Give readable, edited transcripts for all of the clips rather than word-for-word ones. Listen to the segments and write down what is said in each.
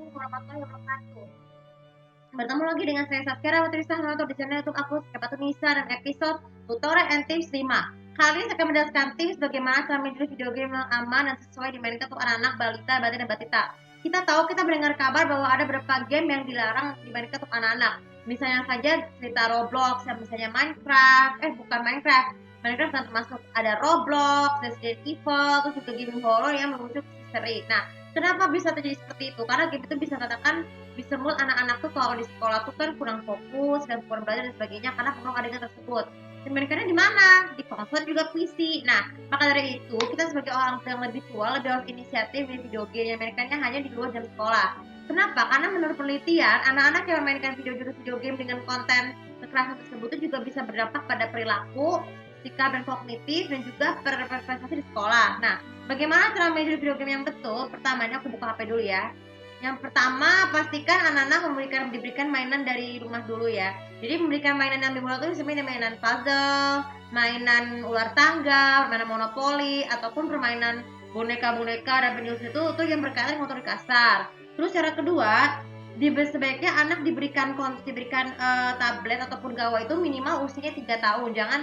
Assalamualaikum warahmatullahi wabarakatuh. Bertemu lagi dengan saya Saskia Rawatrisah atau di channel YouTube aku Sepatu Nisa dan episode tutorial and tips 5. Kali ini saya akan menjelaskan tips bagaimana cara menjadi video game yang aman dan sesuai dimainkan untuk anak-anak, balita, batin, dan batita. Kita tahu kita mendengar kabar bahwa ada beberapa game yang dilarang dimainkan untuk anak-anak. Misalnya saja cerita Roblox, yang misalnya Minecraft, bukan Minecraft. Minecraft kan termasuk ada Roblox, Resident Evil, terus juga game horror yang mengunsur misteri. Nah, kenapa bisa terjadi seperti itu? Karena game itu bisa katakan bisa membuat anak-anak tuh kalau di sekolah tuh kan kurang fokus dan kurang belajar dan sebagainya karena pengaruh adegan tersebut. Dan mainkannya di mana? Di konsol juga PC. Nah, maka dari itu kita sebagai orang tua yang lebih tua lebih harus inisiatif di video game yang mainkannya hanya di luar jam sekolah. Kenapa? Karena menurut penelitian, anak-anak yang memainkan video game dengan konten kekerasan tersebut itu juga bisa berdampak pada perilaku, sikap dan kognitif dan juga prestasi di sekolah. Nah, bagaimana cara main video game yang betul? Pertamanya aku buka HP dulu ya. Yang pertama, pastikan anak-anak diberikan mainan dari rumah dulu ya. Jadi memberikan mainan yang dimulai itu sebenarnya mainan puzzle, mainan ular tangga, mainan monopoli, ataupun permainan boneka-boneka dan penyusun itu yang berkaitan dengan motorik kasar. Terus cara kedua, sebaiknya anak diberikan tablet ataupun gawai itu minimal usianya 3 tahun. Jangan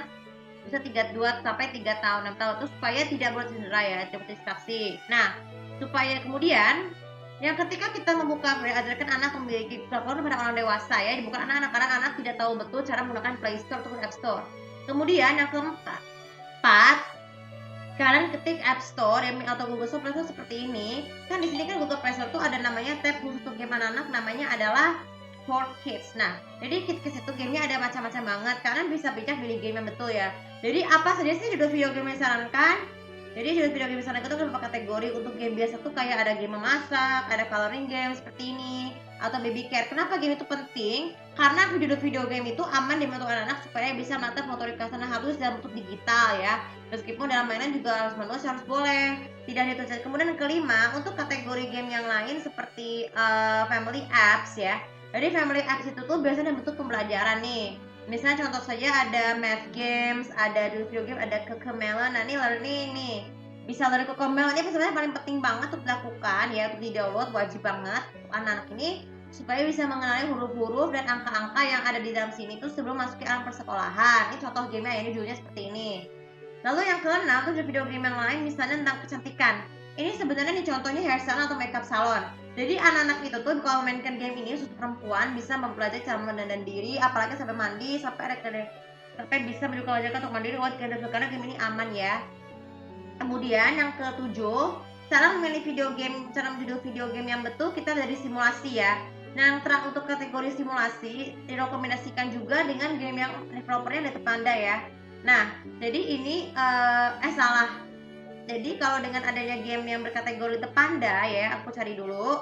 bisa 2 sampai 3 tahun, 6 tahun itu supaya tidak boleh cedera ya, tidak distraksi. Nah, supaya kemudian yang ketika kita membuka ajarkan anak memiliki platform pada orang dewasa ya, bukan anak-anak karena anak tidak tahu betul cara menggunakan Play Store ataupun App Store. Kemudian yang keempat, kalian ketik App Store atau Google Play Store seperti ini. Kan di sini kan Google Play Store tuh ada namanya tab khusus untuk game anak-anak namanya adalah For Kids. Nah, jadi Kids itu gamenya ada macam-macam banget. Kalian bisa bijak pilih game yang betul ya. Jadi apa saja sih judul video game yang disarankan? Jadi judul video game misalnya itu beberapa kategori. Untuk game biasa tuh kayak ada game memasak, ada coloring game seperti ini, atau baby care. Kenapa game itu penting? Karena video game itu aman dimainkan anak-anak supaya bisa menatap motorik kasar halus dalam bentuk digital ya. Meskipun dalam mainan juga harus manual harus boleh, tidak ditulis. Kemudian yang kelima, untuk kategori game yang lain seperti family apps ya. Jadi family apps itu tuh biasanya bentuk pembelajaran nih. Misalnya contoh saja ada math games, ada video game, ada Cocomelon. Nah ini learning nih. Bisa learning Cocomelon ini sebenarnya paling penting banget untuk dilakukan ya, untuk di-download wajib banget untuk anak-anak ini supaya bisa mengenali huruf-huruf dan angka-angka yang ada di dalam sini tuh sebelum masuk ke alam persekolahan. Ini contoh game ya, ini judulnya seperti ini. Lalu yang keenam tuh video game yang lain misalnya tentang kecantikan. Ini sebenarnya nih contohnya hairstyle atau makeup salon. Jadi anak-anak itu tuh kalau mainkan game ini khusus perempuan bisa mempelajari cara mendandan diri, apalagi sampai mandi, sampai bisa menunjukkan untuk mandiri. Karena game ini aman ya. Kemudian yang ketujuh, cara memilih video game yang betul kita dari simulasi ya. Nah, untuk kategori simulasi direkomendasikan juga dengan game yang developernya dari Panda ya. Nah, jadi ini salah. Jadi kalau dengan adanya game yang berkategori Panda ya, aku cari dulu.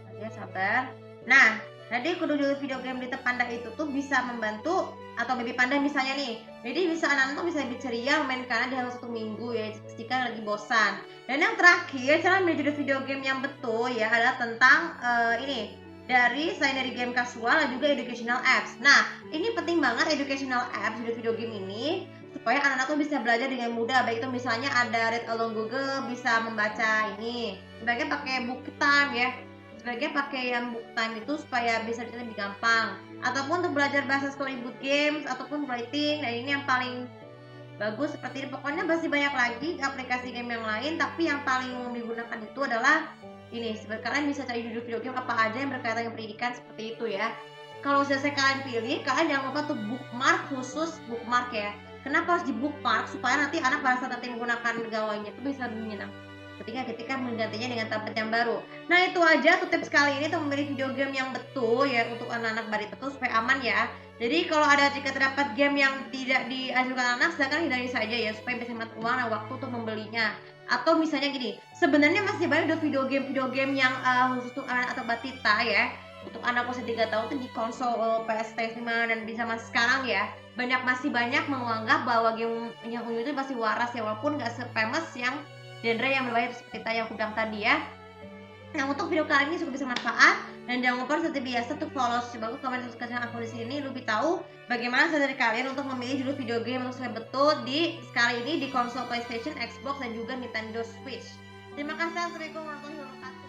Oke, sabar. Nah, jadi judul video game di Panda itu tuh bisa membantu atau Baby Panda misalnya nih. Jadi bisa anak-anak tuh bisa lebih ceria memainkannya dalam 1 minggu ya jika lagi bosan. Dan yang terakhir, cara memilih video game yang betul ya adalah tentang ini selain dari game casual dan juga educational apps. Nah, ini penting banget educational apps di video game ini supaya anak-anak tuh bisa belajar dengan mudah. Baik itu misalnya ada read along Google bisa membaca ini. Sebaiknya pakai book time ya. Sebaiknya pakai yang book time itu supaya bisa lebih gampang. Ataupun untuk belajar bahasa storybook games ataupun writing. Nah, ini yang paling bagus seperti ini. Pokoknya masih banyak lagi aplikasi game yang lain, tapi yang paling umum digunakan itu adalah ini. Kalian bisa cari judul video game apa aja yang berkaitan dengan pendidikan seperti itu ya. Kalau selesai kalian pilih, kalian jangan lupa tuh bookmark khusus bookmark ya. Kenapa harus di bookmark? Supaya nanti anak pada saat nanti menggunakan gawainya itu bisa menyenang ketika menggantinya dengan tablet yang baru. Nah itu aja tuh tips kali ini untuk memilih video game yang betul ya untuk anak-anak balita itu supaya aman ya. Jadi kalau jika terdapat game yang tidak dianjurkan anak, silakan hindari saja ya supaya bisa hemat uang dan waktu untuk membelinya. Atau misalnya gini, sebenarnya masih banyak video game yang khusus untuk anak atau batita ya. Untuk anak usia 3 tahun itu di konsol PS5 dan bisa masih sekarang ya. Masih banyak menganggap bahwa game yang unyu itu masih waras ya, walaupun nggak se-famous yang genre yang berbahaya seperti yang aku bilang tadi ya. Nah untuk video kali ini cukup bisa manfaat dan jangan lupa seperti biasa untuk follow, subscribe, komen, subscribe channel aku di sini lebih tahu bagaimana cara dari kalian untuk memilih judul video game yang sesuai betul di sekali ini di konsol PlayStation, Xbox dan juga Nintendo Switch. Terima kasih. Assalamualaikum warahmatullahi wabarakatuh.